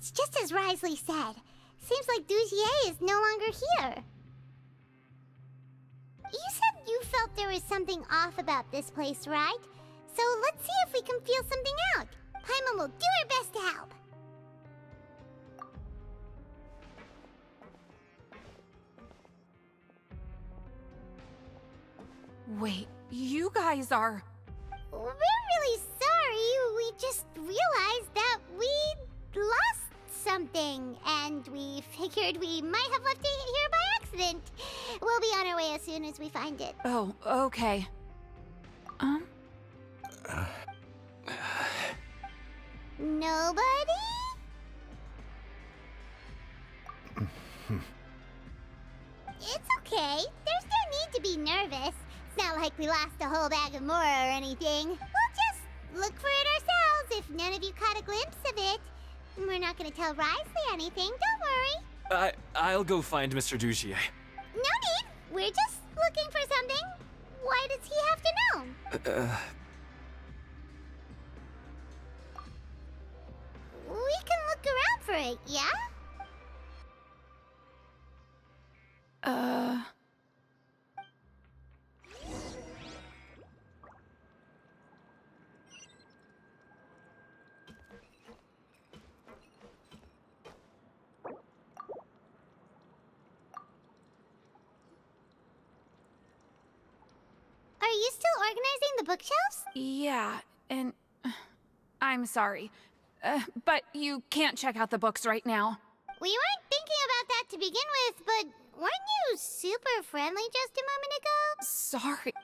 It's just as Wriothesley said. Seems like Dugier is no longer here. You said you felt there was something off about this place, right? So let's see if we can feel something out. Paimon will do her best to help. Wait, you guys are... We're really sorry. We just realized that we lost something, and we figured we might have left it here by accident. We'll be on our way as soon as we find it. Oh, okay. Nobody? It's okay. There's no need to be nervous. It's not like we lost a whole bag of Mora or anything. We'll just look for it ourselves if none of you caught a glimpse of it. We're not gonna tell Wriothesley anything, don't worry. I'll go find Mr. Dugier. No need. We're just looking for something. Why does he have to know? We can look around for it, yeah? Are you still organizing the bookshelves? Yeah, and... I'm sorry. But you can't check out the books right now. We weren't thinking about that to begin with, but weren't you super friendly just a moment ago? Sorry.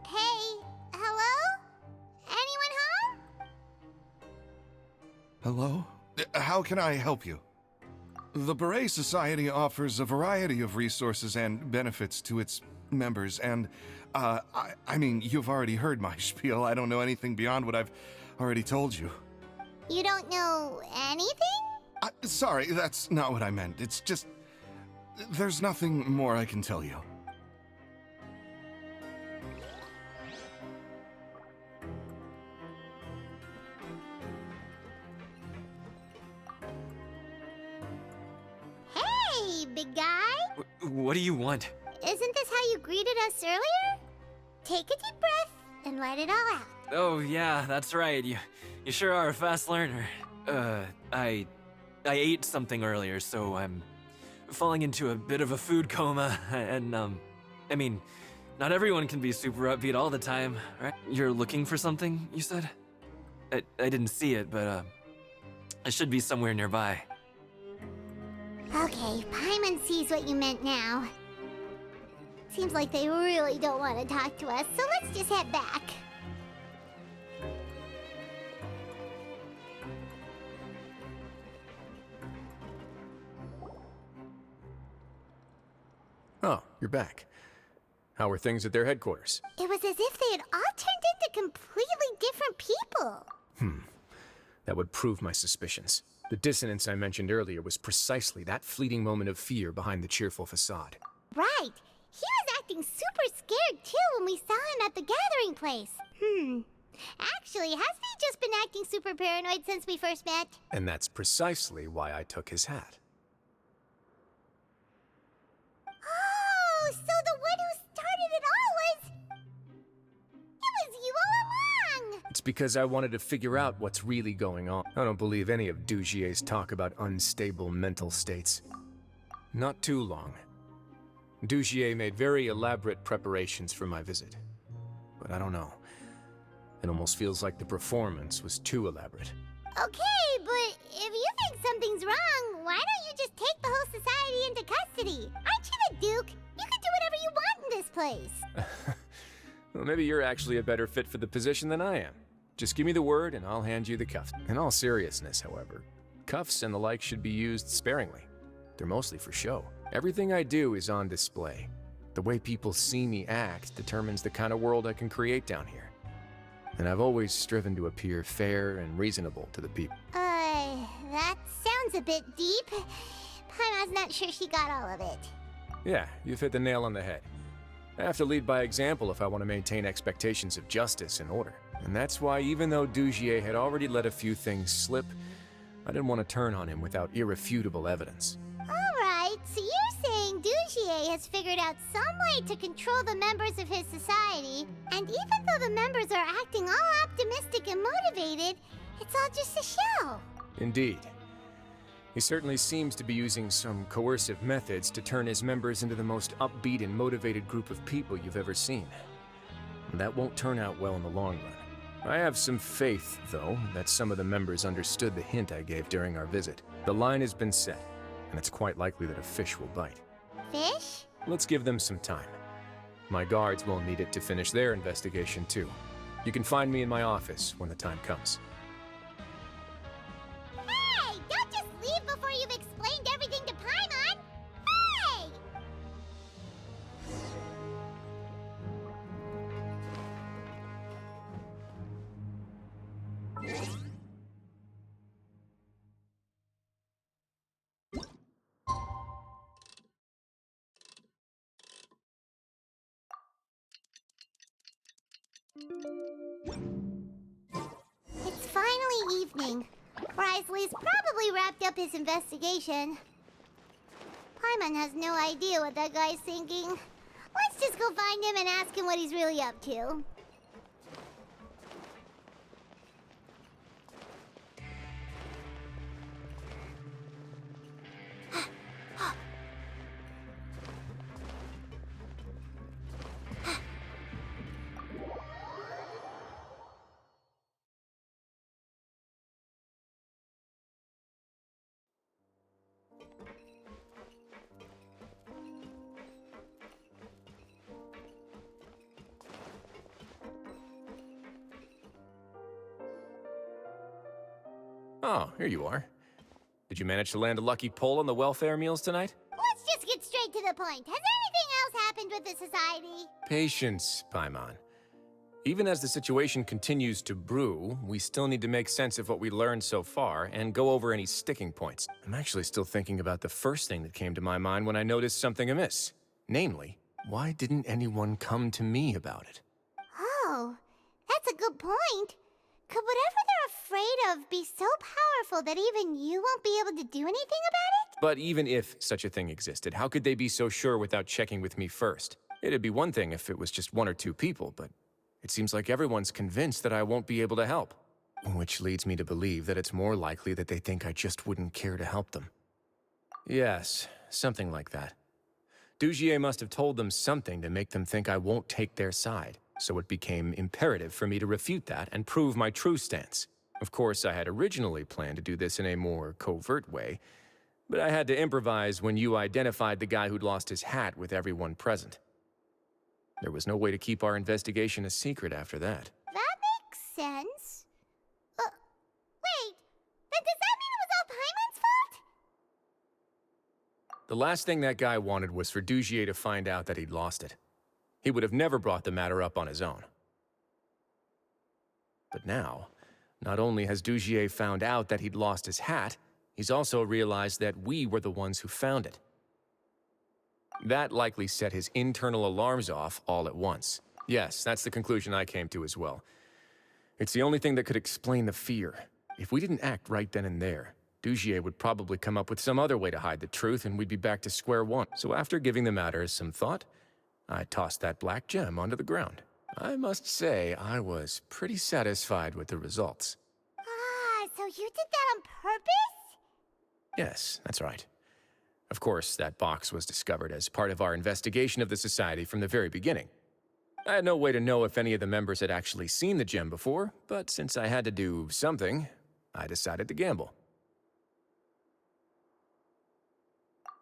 Hey, hello? Anyone home? Hello? How can I help you? The Beret Society offers a variety of resources and benefits to its members, and, I mean, you've already heard my spiel. I don't know anything beyond what I've already told you. You don't know anything? Sorry, that's not what I meant. It's just... there's nothing more I can tell you. Hey, big guy. What do you want? Isn't this how you greeted us earlier? Take a deep breath and let it all out. Oh yeah, that's right. You sure are a fast learner. I ate something earlier, so I'm falling into a bit of a food coma, and I mean, not everyone can be super upbeat all the time, right? You're looking for something, you said? I didn't see it, but it should be somewhere nearby. Okay, Paimon sees what you meant now. Seems like they really don't want to talk to us, so let's just head back. Oh, you're back. How were things at their headquarters? It was as if they had all turned into completely different people. That would prove my suspicions. The dissonance I mentioned earlier was precisely that fleeting moment of fear behind the cheerful facade. Right. He was acting super scared too when we saw him at the gathering place. Actually, hasn't he just been acting super paranoid since we first met? And that's precisely why I took his hat. Oh, so the one who started it all was... It was you all along! It's because I wanted to figure out what's really going on. I don't believe any of Dugier's talk about unstable mental states. Not too long. Dugier made very elaborate preparations for my visit. But I don't know. It almost feels like the performance was too elaborate. Okay, but if you think something's wrong, why don't you just take the whole society into custody? Aren't you the Duke? You can do whatever you want in this place. Well, maybe you're actually a better fit for the position than I am. Just give me the word and I'll hand you the cuffs. In all seriousness, however, cuffs and the like should be used sparingly. They're mostly for show. Everything I do is on display. The way people see me act determines the kind of world I can create down here. And I've always striven to appear fair and reasonable to the people. That sounds a bit deep. Paimon's not sure she got all of it. Yeah, you've hit the nail on the head. I have to lead by example if I want to maintain expectations of justice and order. And that's why, even though Dugier had already let a few things slip, I didn't want to turn on him without irrefutable evidence. Alright, so you're saying Dugier has figured out some way to control the members of his society, and even though the members are acting all optimistic and motivated, it's all just a show. Indeed. He certainly seems to be using some coercive methods to turn his members into the most upbeat and motivated group of people you've ever seen. And that won't turn out well in the long run. I have some faith, though, that some of the members understood the hint I gave during our visit. The line has been set, and it's quite likely that a fish will bite. Fish? Let's give them some time. My guards won't need it to finish their investigation, too. You can find me in my office when the time comes. Hey! Don't just leave before you've explained everything to Paimon! Hey! It's finally evening. Wriothesley's probably wrapped up his investigation. Paimon has no idea what that guy's thinking. Let's just go find him and ask him what he's really up to. Oh, here you are. Did you manage to land a lucky pull on the welfare meals tonight? Let's just get straight to the point. Has anything else happened with the society? Patience, Paimon. Even as the situation continues to brew, we still need to make sense of what we learned so far and go over any sticking points. I'm actually still thinking about the first thing that came to my mind when I noticed something amiss. Namely, why didn't anyone come to me about it? Oh, that's a good point. Could whatever they're afraid of be so powerful that even you won't be able to do anything about it? But even if such a thing existed, how could they be so sure without checking with me first? It'd be one thing if it was just one or two people, but it seems like everyone's convinced that I won't be able to help. Which leads me to believe that it's more likely that they think I just wouldn't care to help them. Yes, something like that. Dugier must have told them something to make them think I won't take their side, so it became imperative for me to refute that and prove my true stance. Of course, I had originally planned to do this in a more covert way, but I had to improvise when you identified the guy who'd lost his hat with everyone present. There was no way to keep our investigation a secret after that. That makes sense. Wait, then does that mean it was all Paimon's fault? The last thing that guy wanted was for Dugier to find out that he'd lost it. He would have never brought the matter up on his own. But now, not only has Dugier found out that he'd lost his hat, he's also realized that we were the ones who found it. That likely set his internal alarms off all at once. Yes, that's the conclusion I came to as well. It's the only thing that could explain the fear. If we didn't act right then and there, Dugier would probably come up with some other way to hide the truth and we'd be back to square one. So after giving the matter some thought, I tossed that black gem onto the ground. I must say, I was pretty satisfied with the results. Ah, so you did that on purpose? Yes, that's right. Of course, that box was discovered as part of our investigation of the society from the very beginning. I had no way to know if any of the members had actually seen the gem before, but since I had to do something, I decided to gamble.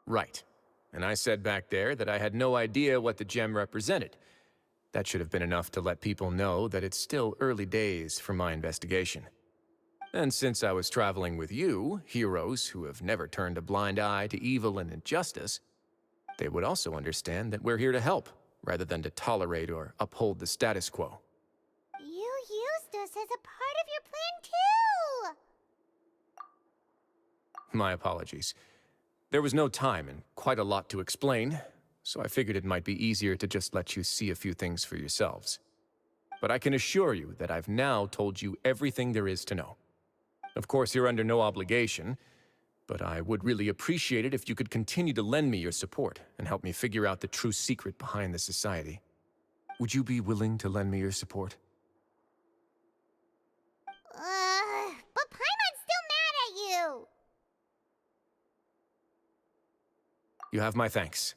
Right. And I said back there that I had no idea what the gem represented. That should have been enough to let people know that it's still early days for my investigation. And since I was traveling with you, heroes who have never turned a blind eye to evil and injustice, they would also understand that we're here to help, rather than to tolerate or uphold the status quo. You used us as a part of your plan too! My apologies. There was no time and quite a lot to explain, so I figured it might be easier to just let you see a few things for yourselves. But I can assure you that I've now told you everything there is to know. Of course, you're under no obligation, but I would really appreciate it if you could continue to lend me your support and help me figure out the true secret behind the society. Would you be willing to lend me your support? But Paimon's still mad at you! You have my thanks.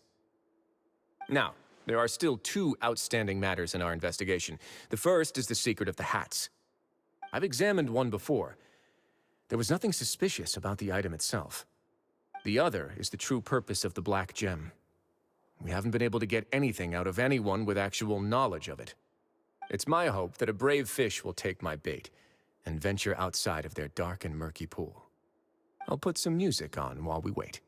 Now, there are still 2 outstanding matters in our investigation. The first is the secret of the hats. I've examined one before. There was nothing suspicious about the item itself. The other is the true purpose of the black gem. We haven't been able to get anything out of anyone with actual knowledge of it. It's my hope that a brave fish will take my bait and venture outside of their dark and murky pool. I'll put some music on while we wait.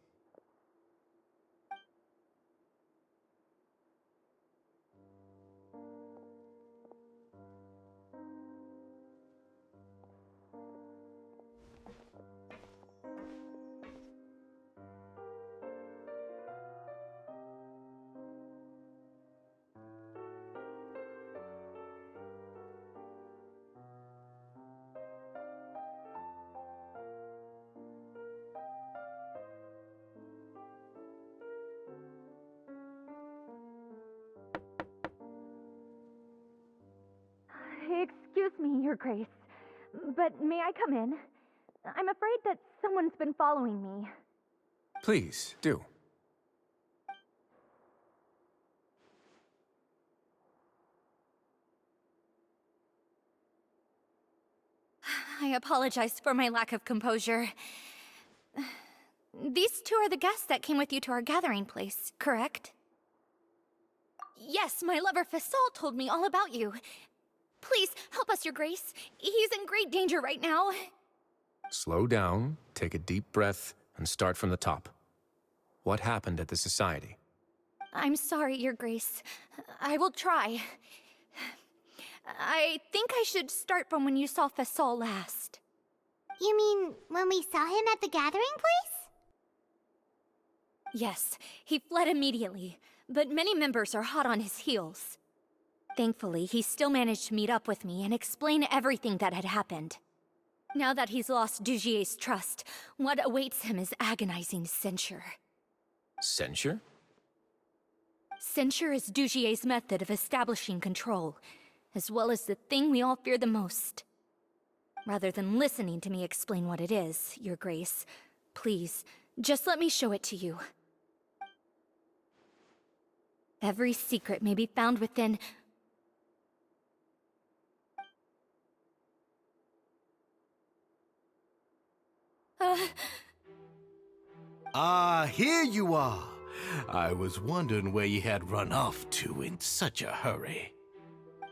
Excuse me, Your Grace, but may I come in? I'm afraid that someone's been following me. Please, do. I apologize for my lack of composure. These 2 are the guests that came with you to our gathering place, correct? Yes, my lover Fasol told me all about you. Please, help us, Your Grace. He's in great danger right now. Slow down, take a deep breath, and start from the top. What happened at the society? I'm sorry, Your Grace. I will try. I think I should start from when you saw Fasol last. You mean when we saw him at the gathering place? Yes, he fled immediately, but many members are hot on his heels. Thankfully, he still managed to meet up with me and explain everything that had happened. Now that he's lost Dugier's trust, what awaits him is agonizing censure. Censure? Censure is Dugier's method of establishing control, as well as the thing we all fear the most. Rather than listening to me explain what it is, Your Grace, please, just let me show it to you. Every secret may be found within... Here you are. I was wondering where you had run off to in such a hurry.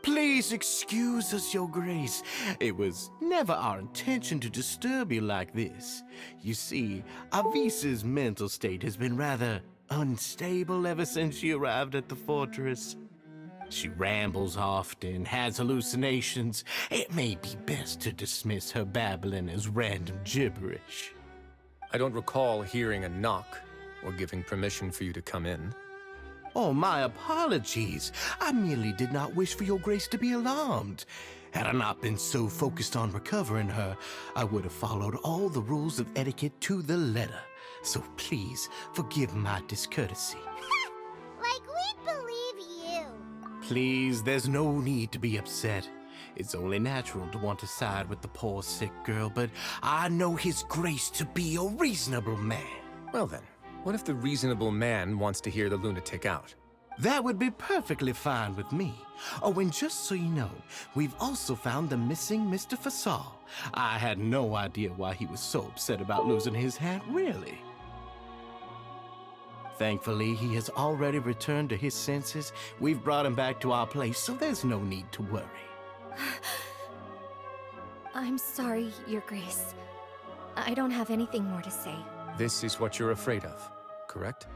Please excuse us, Your Grace. It was never our intention to disturb you like this. You see, Avisa's mental state has been rather unstable ever since she arrived at the fortress. She rambles often, has hallucinations. It may be best to dismiss her babbling as random gibberish. I don't recall hearing a knock or giving permission for you to come in. Oh, my apologies. I merely did not wish for Your Grace to be alarmed. Had I not been so focused on recovering her, I would have followed all the rules of etiquette to the letter. So please, forgive my discourtesy. Like we believe you. Please, there's no need to be upset. It's only natural to want to side with the poor sick girl, but I know His Grace to be a reasonable man. Well then, what if the reasonable man wants to hear the lunatic out? That would be perfectly fine with me. Oh, and just so you know, we've also found the missing Mr. Fasol. I had no idea why he was so upset about losing his hat, really. Thankfully, he has already returned to his senses. We've brought him back to our place, so there's no need to worry. I'm sorry, Your Grace. I don't have anything more to say. This is what you're afraid of, correct?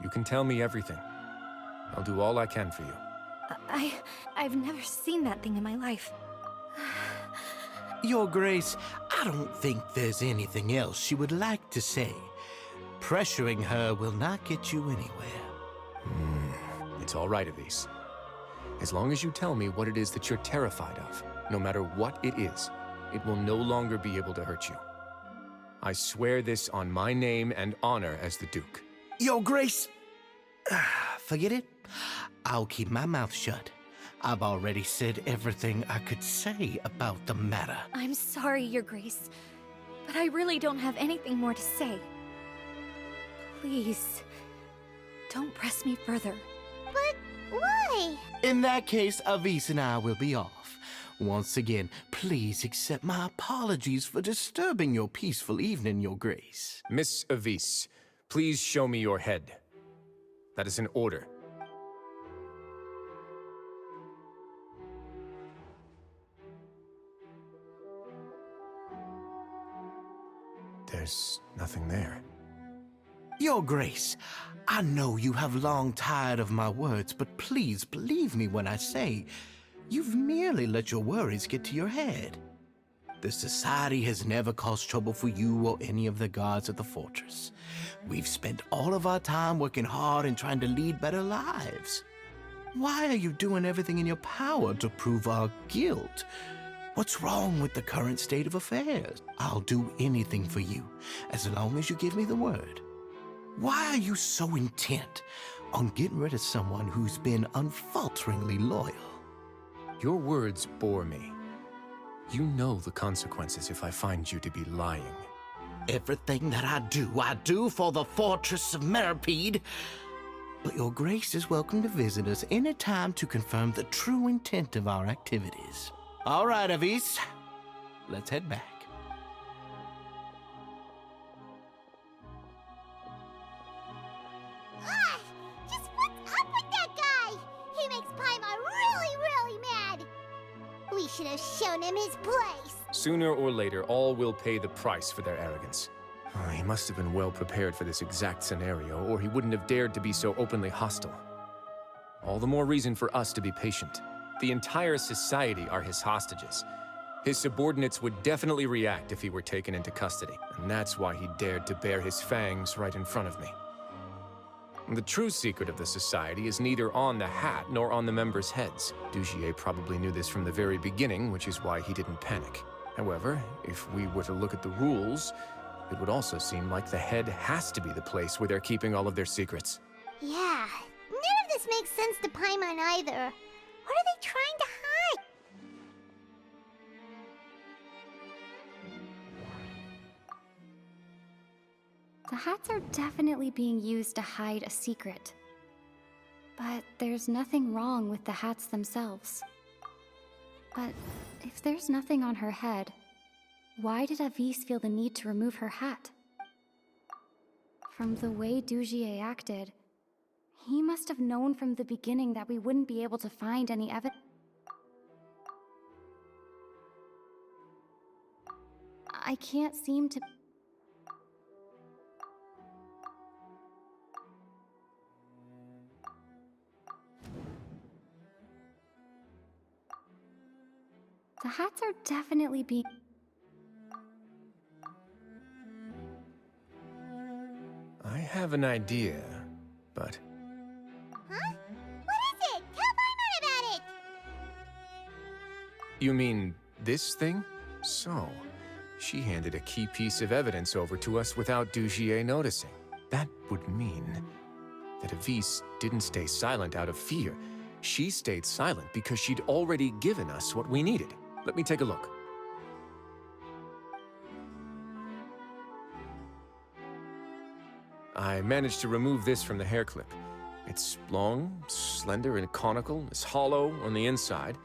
You can tell me everything. I'll do all I can for you. I've never seen that thing in my life. Your Grace, I don't think there's anything else she would like to say. Pressuring her will not get you anywhere. It's all right, Avise. As long as you tell me what it is that you're terrified of, no matter what it is, it will no longer be able to hurt you. I swear this on my name and honor as the Duke. Your Grace, forget it. I'll keep my mouth shut. I've already said everything I could say about the matter. I'm sorry, Your Grace, but I really don't have anything more to say. Please, don't press me further. But why? In that case, Avise and I will be off. Once again, please accept my apologies for disturbing your peaceful evening, Your Grace. Miss Avise, please show me your head. That is an order. There's nothing there. Your Grace, I know you have long tired of my words, but please believe me when I say you've merely let your worries get to your head. The Society has never caused trouble for you or any of the guards at the fortress. We've spent all of our time working hard and trying to lead better lives. Why are you doing everything in your power to prove our guilt? What's wrong with the current state of affairs? I'll do anything for you, as long as you give me the word. Why are you so intent on getting rid of someone who's been unfalteringly loyal? Your words bore me. You know the consequences if I find you to be lying. Everything that I do for the Fortress of Meripede. But Your Grace is welcome to visit us any time to confirm the true intent of our activities. All right, Avise. Let's head back. Just what's up with that guy? He makes Paimon really, really mad. We should have shown him his place. Sooner or later, all will pay the price for their arrogance. Oh, he must have been well prepared for this exact scenario, or he wouldn't have dared to be so openly hostile. All the more reason for us to be patient. The entire society are his hostages. His subordinates would definitely react if he were taken into custody, and that's why he dared to bare his fangs right in front of me. The true secret of the society is neither on the hat nor on the members' heads. Dugier probably knew this from the very beginning, which is why he didn't panic. However, if we were to look at the rules, it would also seem like the head has to be the place where they're keeping all of their secrets. Yeah, none of this makes sense to Paimon either. What are they trying to hide? The hats are definitely being used to hide a secret. But there's nothing wrong with the hats themselves. But if there's nothing on her head, why did Avise feel the need to remove her hat? From the way Dugier acted, he must have known from the beginning that we wouldn't be able to find any evidence. I can't seem to... The hats are definitely being... I have an idea, but... Huh? What is it? Tell Paimon about it! You mean this thing? So, she handed a key piece of evidence over to us without Dugier noticing. That would mean that Avise didn't stay silent out of fear. She stayed silent because she'd already given us what we needed. Let me take a look. I managed to remove this from the hair clip. It's long, slender, and conical, is hollow on the inside,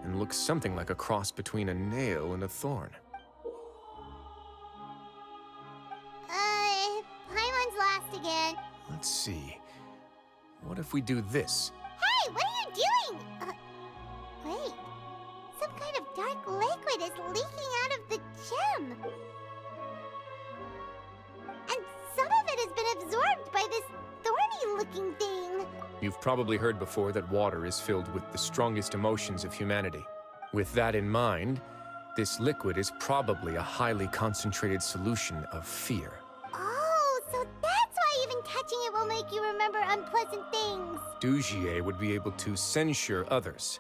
and looks something like a cross between a nail and a thorn. Paimon's lost again. Let's see. What if we do this? Hey, what are you doing? Wait. Some kind of dark liquid is leaking out of the gem. And some of it has been absorbed by this thorny-looking thing. You've probably heard before that water is filled with the strongest emotions of humanity. With that in mind, this liquid is probably a highly concentrated solution of fear. Oh, so that's why even touching watching it will make you remember unpleasant things. Dugier would be able to censure others.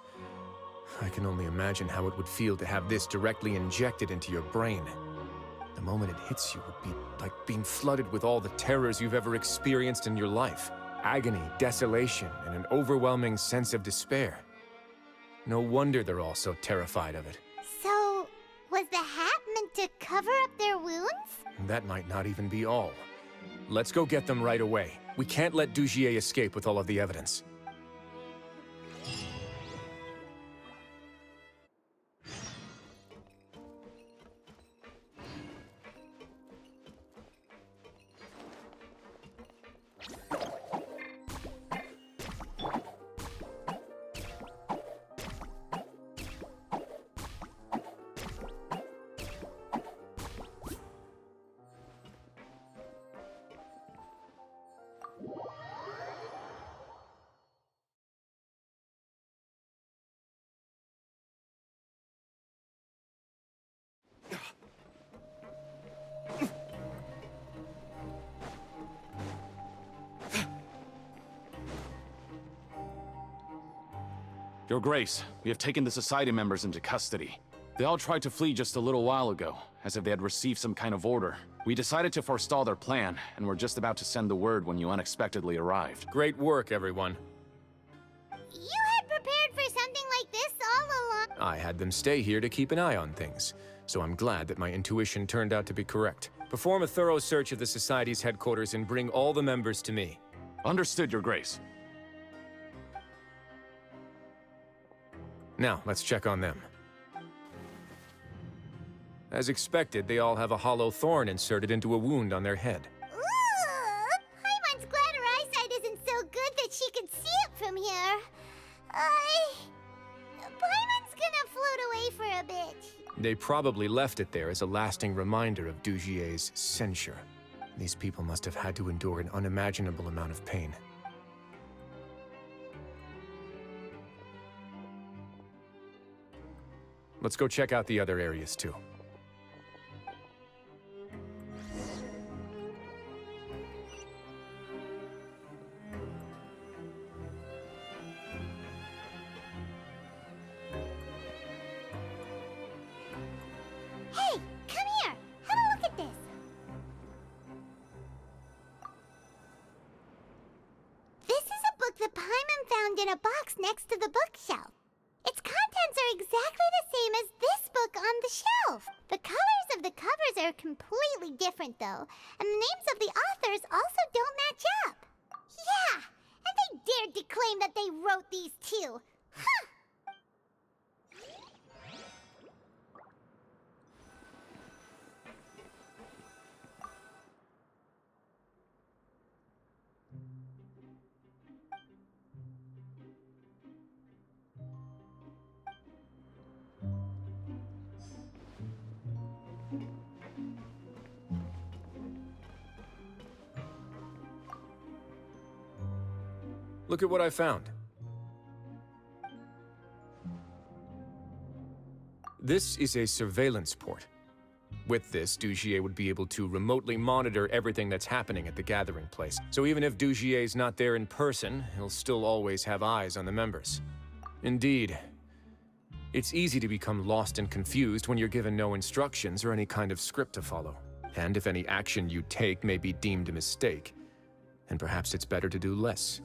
I can only imagine how it would feel to have this directly injected into your brain. The moment it hits you would be like being flooded with all the terrors you've ever experienced in your life. Agony, desolation, and an overwhelming sense of despair. No wonder they're all so terrified of it. So, was the hat meant to cover up their wounds? That might not even be all. Let's go get them right away. We can't let Dugier escape with all of the evidence. Your Grace, we have taken the Society members into custody. They all tried to flee just a little while ago, as if they had received some kind of order. We decided to forestall their plan, and were just about to send the word when you unexpectedly arrived. Great work, everyone. You had prepared for something like this all along. I had them stay here to keep an eye on things, so I'm glad that my intuition turned out to be correct. Perform a thorough search of the Society's headquarters and bring all the members to me. Understood, Your Grace. Now, let's check on them. As expected, they all have a hollow thorn inserted into a wound on their head. Ooh, Paimon's glad her eyesight isn't so good that she can see it from here. Paimon's gonna float away for a bit. They probably left it there as a lasting reminder of Dugier's censure. These people must have had to endure an unimaginable amount of pain. Let's go check out the other areas, too. Hey, come here. Have a look at this. This is a book that Paimon found in a box next to the bookshelf. Its contents are exactly the same as this book on the shelf. The colors of the covers are completely different, though, and the names of the authors also don't match up. Yeah, and they dared to claim that they wrote these too. Huh! Look at what I found. This is a surveillance port. With this, Dugier would be able to remotely monitor everything that's happening at the gathering place. So even if Dugier's not there in person, he'll still always have eyes on the members. Indeed. It's easy to become lost and confused when you're given no instructions or any kind of script to follow. And if any action you take may be deemed a mistake, then perhaps it's better to do less.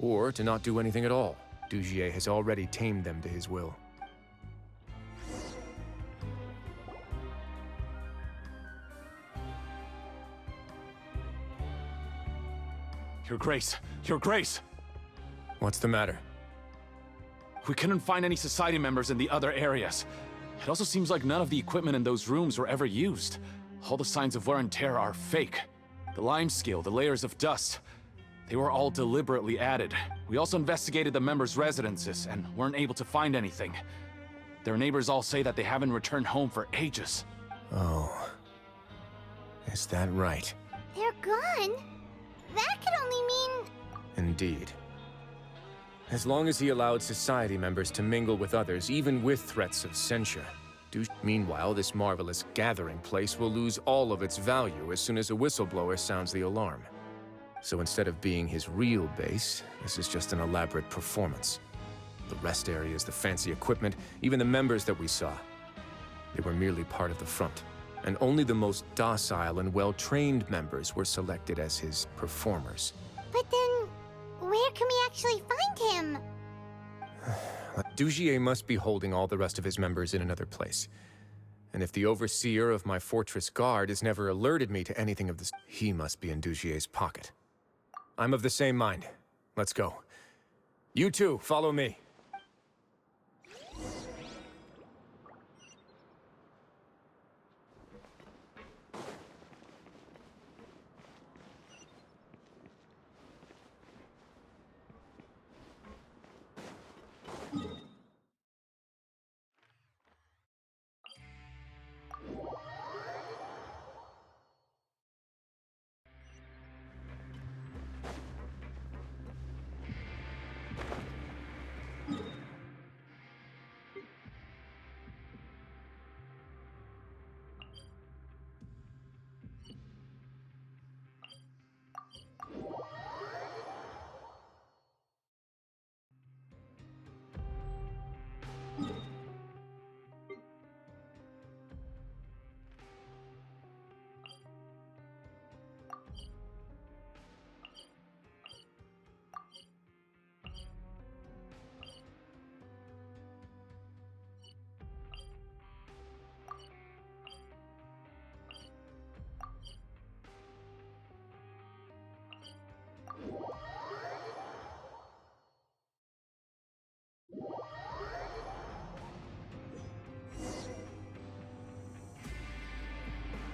Or to not do anything at all. Dugier has already tamed them to his will. Your Grace! Your Grace! What's the matter? We couldn't find any Society members in the other areas. It also seems like none of the equipment in those rooms were ever used. All the signs of wear and tear are fake. The lime scale, the layers of dust, they were all deliberately added. We also investigated the members' residences and weren't able to find anything. Their neighbors all say that they haven't returned home for ages. Oh. Is that right? They're gone? That could only mean... Indeed. As long as he allowed Society members to mingle with others, even with threats of censure. Meanwhile, this marvelous gathering place will lose all of its value as soon as a whistleblower sounds the alarm. So instead of being his real base, this is just an elaborate performance. The rest areas, the fancy equipment, even the members that we saw. They were merely part of the front. And only the most docile and well-trained members were selected as his performers. But then, where can we actually find him? Dugier must be holding all the rest of his members in another place. And if the overseer of my fortress guard has never alerted me to anything of this, he must be in Dugier's pocket. I'm of the same mind. Let's go. You two, follow me.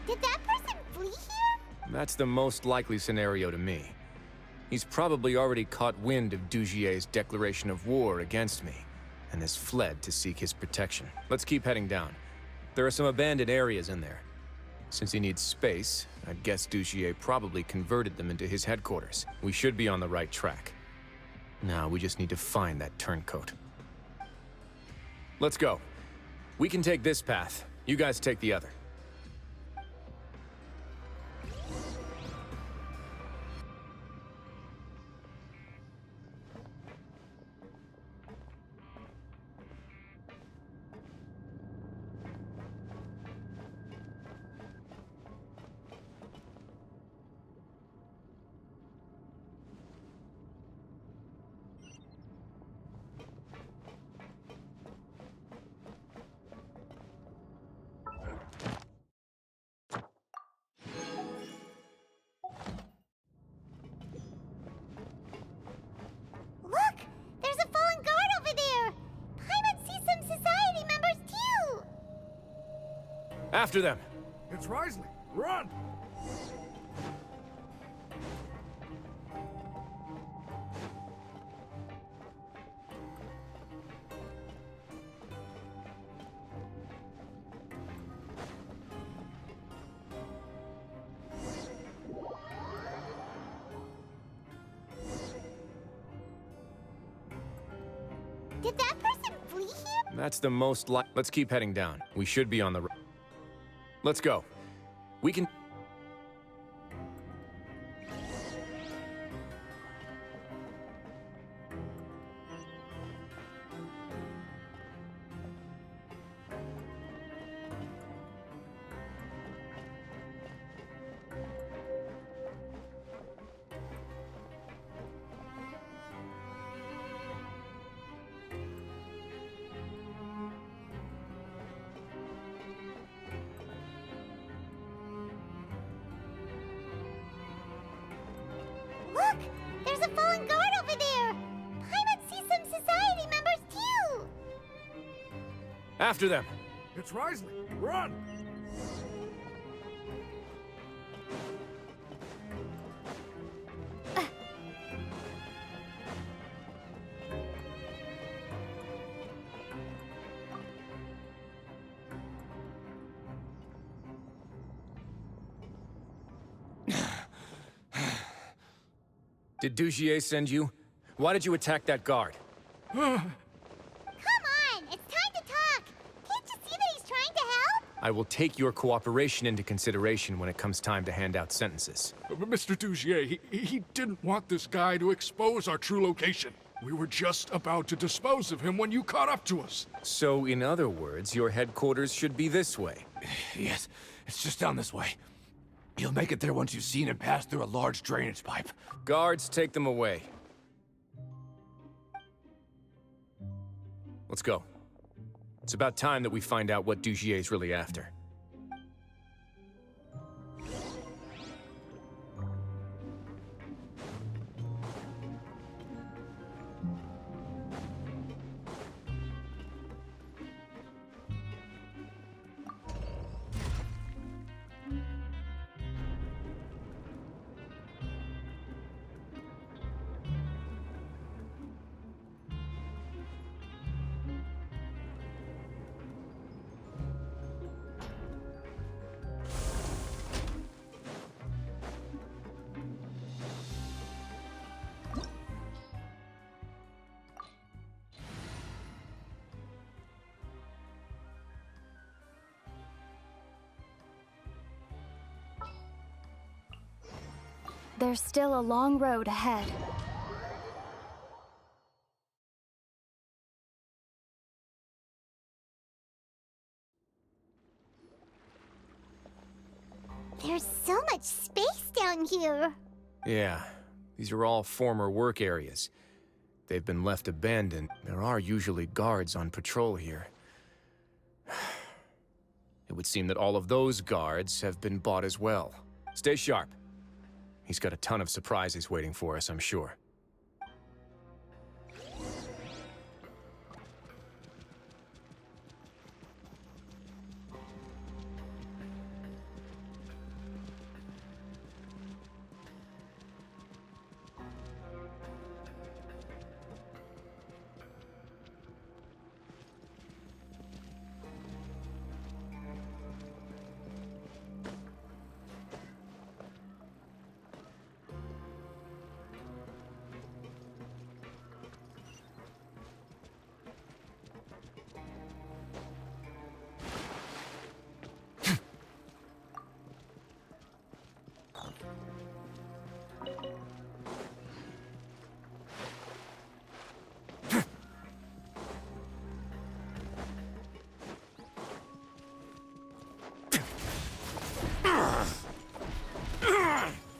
Did that person flee here? That's the most likely scenario to me. He's probably already caught wind of Dugier's declaration of war against me, and has fled to seek his protection. Let's keep heading down. There are some abandoned areas in there. Since he needs space, I'd guess Dugier probably converted them into his headquarters. We should be on the right track. Now we just need to find that turncoat. Let's go. We can take this path. You guys take the other. Look! There's a fallen guard over there! Paimon sees some society members too! After them! It's Wriothesley! Run! Did that person flee here? That's the most Let's keep heading down. We should be on the Let's go. We can... Look! There's a fallen guard over there! Paimon sees some society members too! After them! It's Wriothesley! Run! Did Dugier send you? Why did you attack that guard? Come on! It's time to talk! Can't you see that he's trying to help? I will take your cooperation into consideration when it comes time to hand out sentences. Mr. Dugier, he didn't want this guy to expose our true location. We were just about to dispose of him when you caught up to us. So, in other words, your headquarters should be this way. Yes, it's just down this way. You'll make it there once you've seen him pass through a large drainage pipe. Guards, take them away. Let's go. It's about time that we find out what Dugier's really after. There's still a long road ahead. There's so much space down here. Yeah, these are all former work areas. They've been left abandoned. There are usually guards on patrol here. It would seem that all of those guards have been bought as well. Stay sharp. He's got a ton of surprises waiting for us, I'm sure.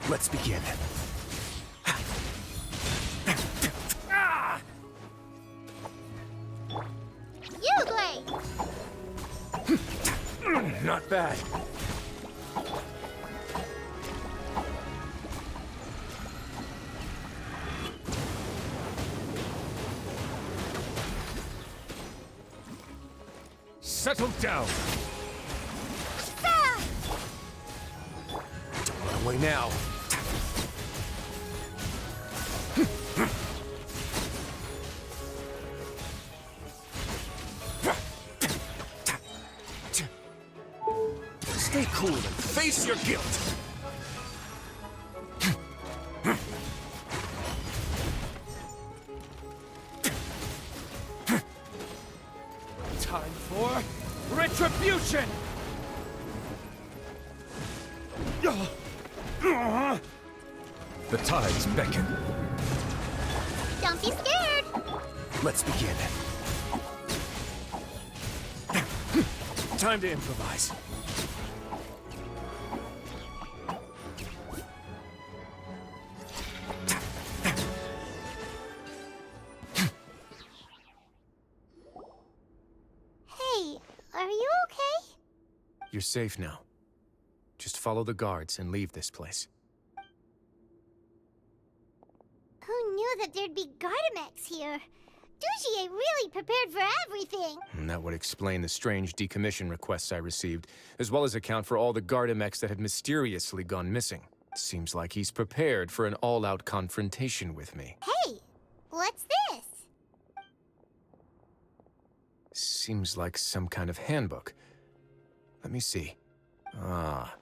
Let's begin. You great. Not bad. Settle down. Run away now. Stay cool and face your guilt. Time for retribution! The tides beckon. Don't be scared. Let's begin. Time to improvise. Hey, are you okay? You're safe now. Just follow the guards and leave this place. Who knew that there'd be Gardamex here? Dugier really prepared for everything. And that would explain the strange decommission requests I received, as well as account for all the Gardamex that had mysteriously gone missing. Seems like he's prepared for an all-out confrontation with me. Hey, what's this? Seems like some kind of handbook. Let me see. Ah,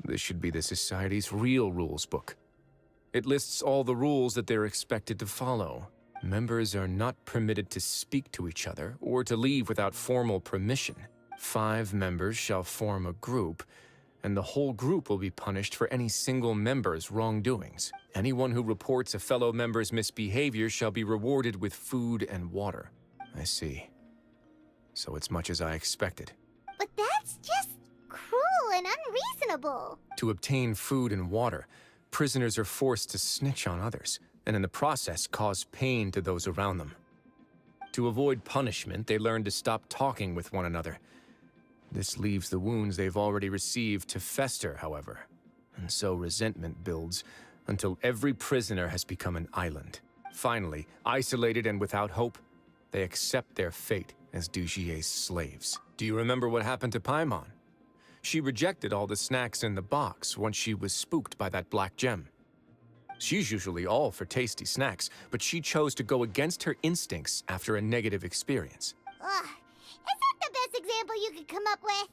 this should be the Society's real rules book. It lists all the rules that they're expected to follow. Members are not permitted to speak to each other or to leave without formal permission. 5 members shall form a group, and the whole group will be punished for any single member's wrongdoings. Anyone who reports a fellow member's misbehavior shall be rewarded with food and water. I see. So it's much as I expected. But that's just cruel and unreasonable. To obtain food and water, prisoners are forced to snitch on others, and in the process cause pain to those around them. To avoid punishment, they learn to stop talking with one another. This leaves the wounds they've already received to fester, however, and so resentment builds until every prisoner has become an island. Finally, isolated and without hope, they accept their fate as Dugier's slaves. Do you remember what happened to Paimon? She rejected all the snacks in the box once she was spooked by that black gem. She's usually all for tasty snacks, but she chose to go against her instincts after a negative experience. Ugh, is that the best example you could come up with?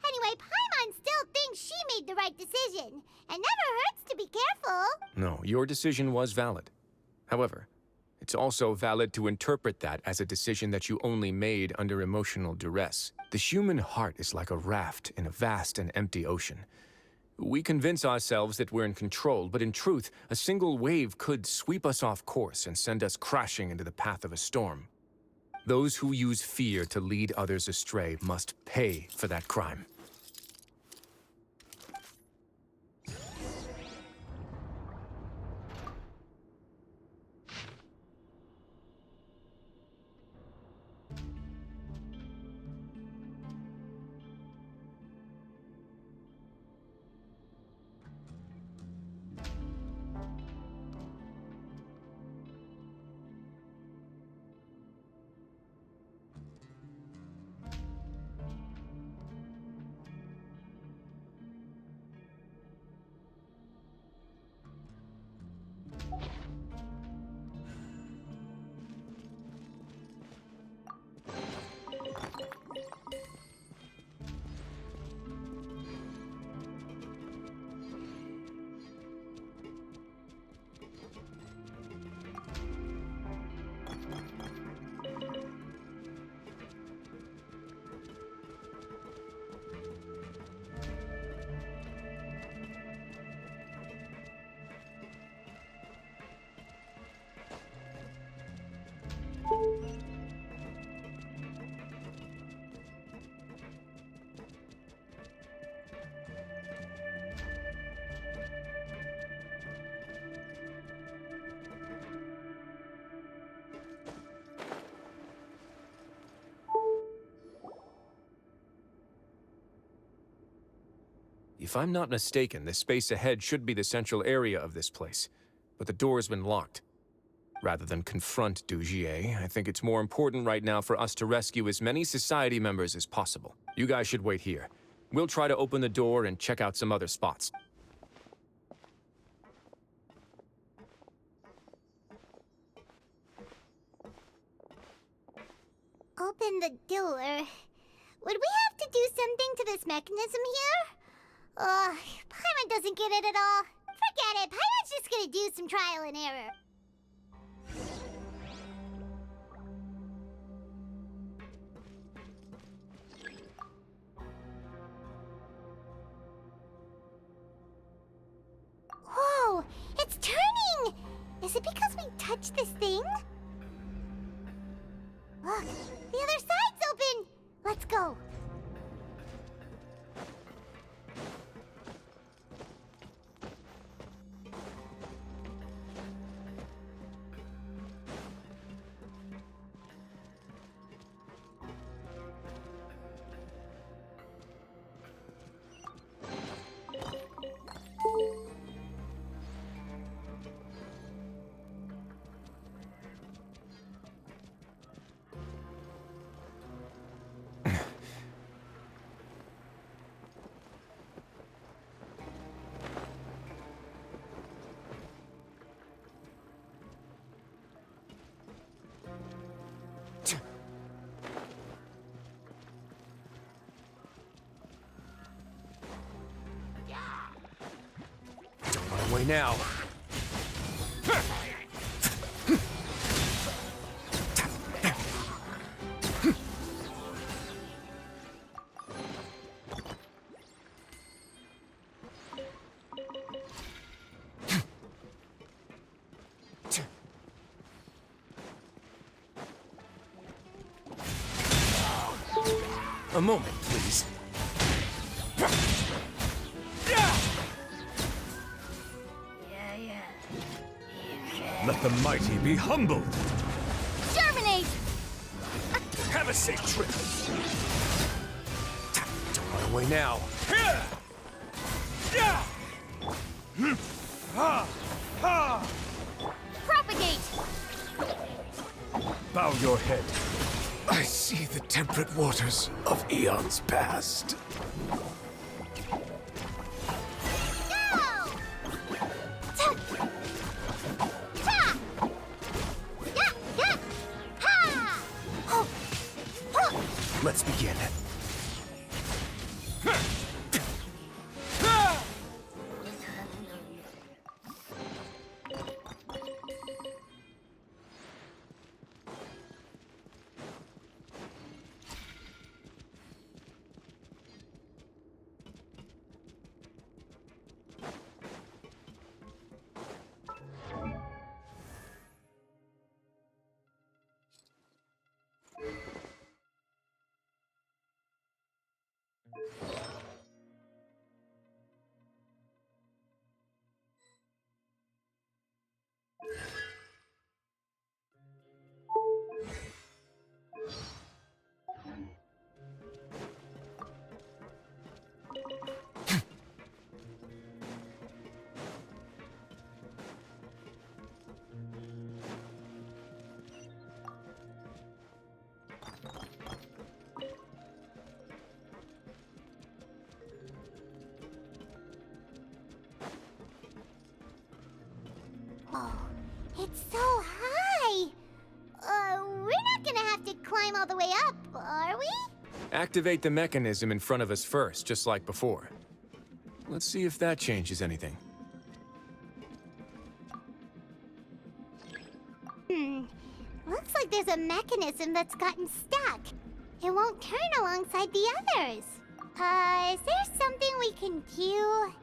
Anyway, Paimon still thinks she made the right decision. It never hurts to be careful. No, your decision was valid. However, it's also valid to interpret that as a decision that you only made under emotional duress. The human heart is like a raft in a vast and empty ocean. We convince ourselves that we're in control, but in truth, a single wave could sweep us off course and send us crashing into the path of a storm. Those who use fear to lead others astray must pay for that crime. If I'm not mistaken, the space ahead should be the central area of this place, but the door's been locked. Rather than confront Dugier, I think it's more important right now for us to rescue as many society members as possible. You guys should wait here. We'll try to open the door and check out some other spots. Open the door. Would we have to do something to this mechanism here? Ugh, Paimon doesn't get it at all. Forget it, Paimon's just gonna do some trial and error. Whoa, it's turning! Is it because we touched this thing? Look, the other side's open! Let's go. Way now. A moment, please. Let the mighty be humbled. Germinate! Have a safe trip. Don't run away now. Propagate! Bow your head. I see the temperate waters of eons past. Let's begin. Oh, it's so high! We're not gonna have to climb all the way up, are we? Activate the mechanism in front of us first, just like before. Let's see if that changes anything. Looks like there's a mechanism that's gotten stuck. It won't turn alongside the others. Is there something we can do?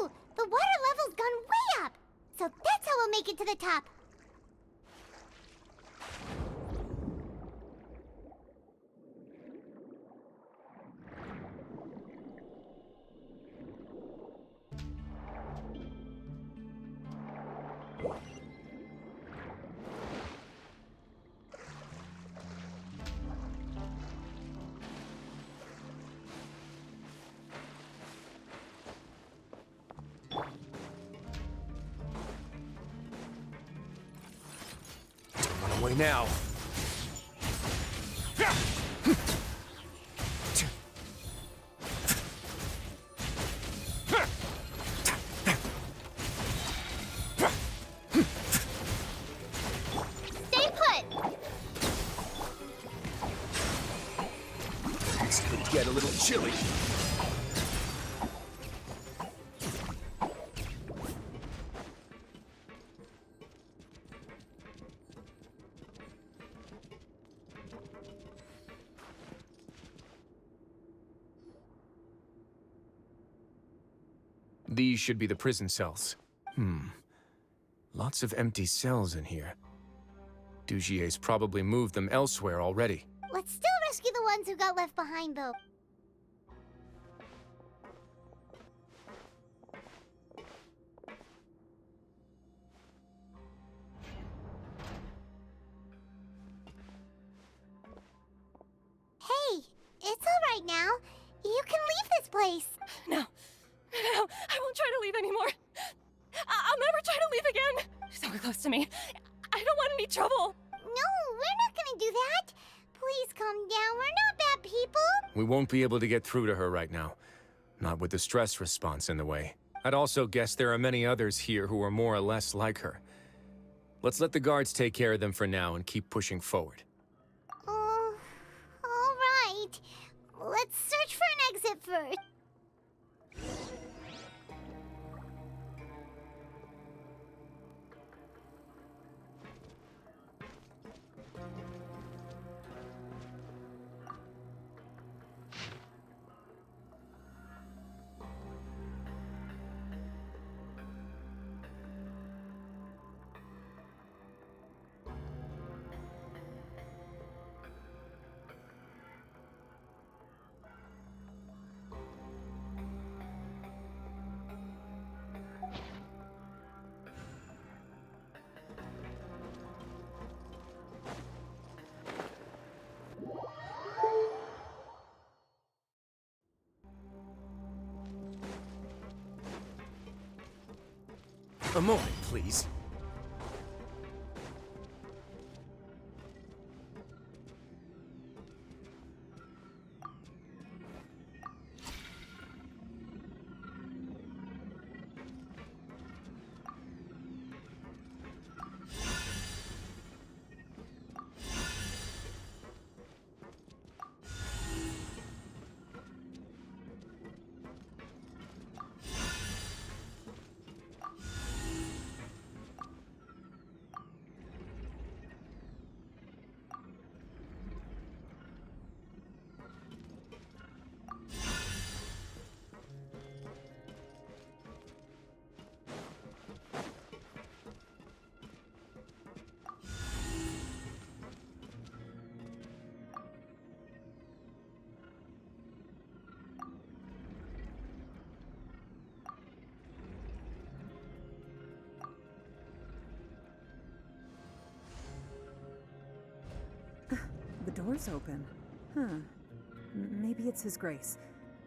Ooh, the water level's gone way up. So that's how we'll make it to the top. Away now. Stay put. It's going to get a little chilly. These should be the prison cells. Lots of empty cells in here. Dugier's probably moved them elsewhere already. Let's still rescue the ones who got left behind, though. Hey, it's all right now. You can leave this place. No, I won't try to leave anymore. I'll never try to leave again. So close to me. I don't want any trouble. No, we're not gonna do that. Please calm down. We're not bad people. We won't be able to get through to her right now. Not with the stress response in the way. I'd also guess there are many others here who are more or less like her. Let's let the guards take care of them for now and keep pushing forward. Oh, all right. Let's search for an exit first. A moment, please. The door's open. Huh. Maybe it's His Grace.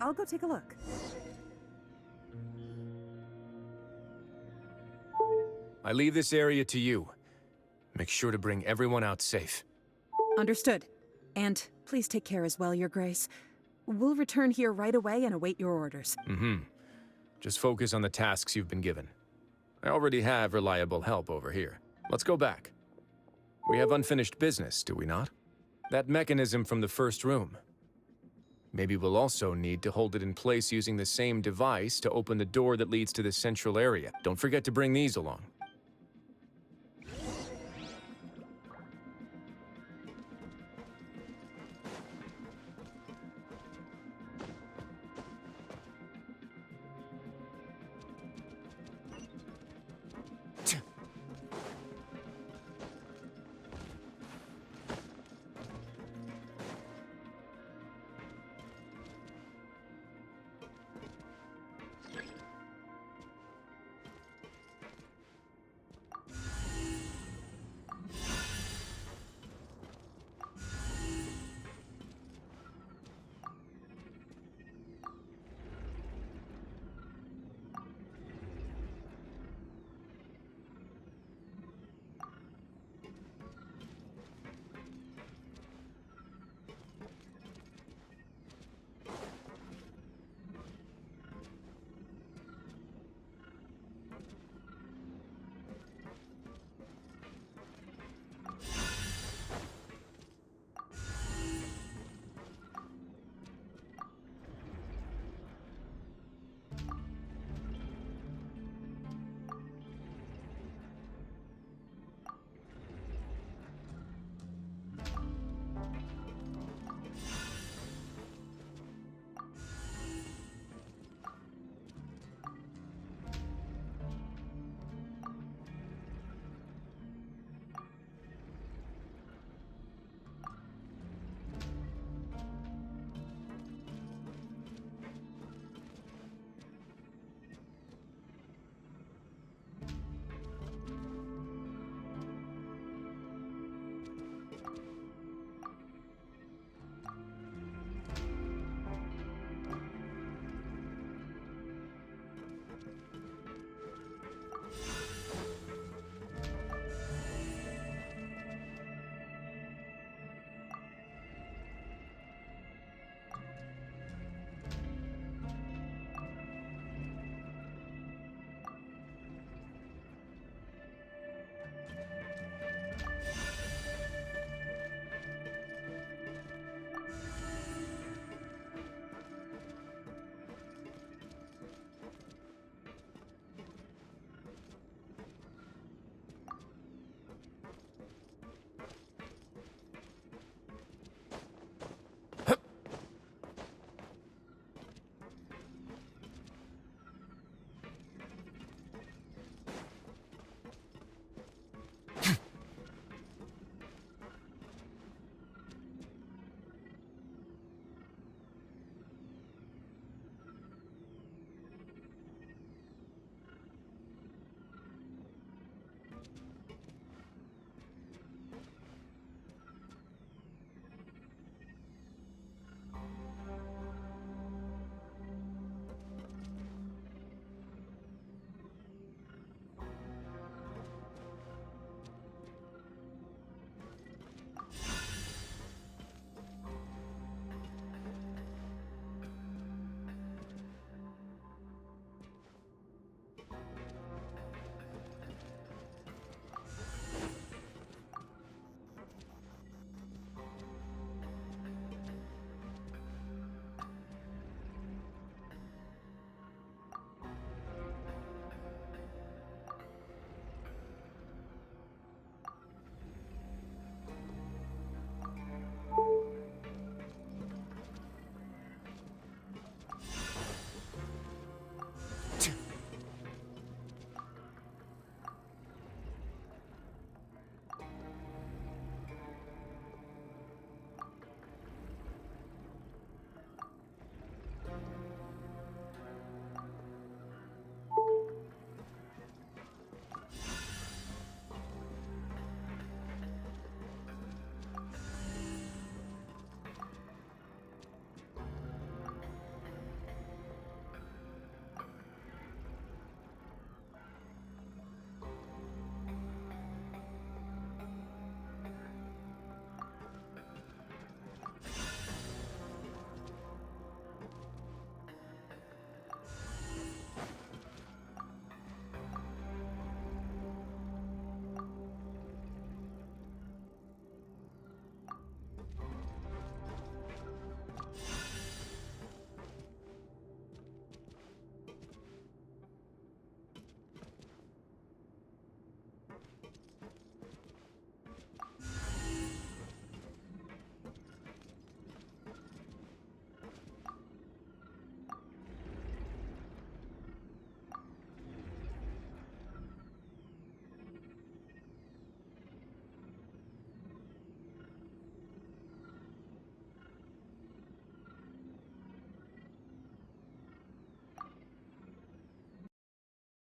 I'll go take a look. I leave this area to you. Make sure to bring everyone out safe. Understood. And please take care as well, Your Grace. We'll return here right away and await your orders. Just focus on the tasks you've been given. I already have reliable help over here. Let's go back. We have unfinished business, do we not? That mechanism from the first room. Maybe we'll also need to hold it in place using the same device to open the door that leads to the central area. Don't forget to bring these along.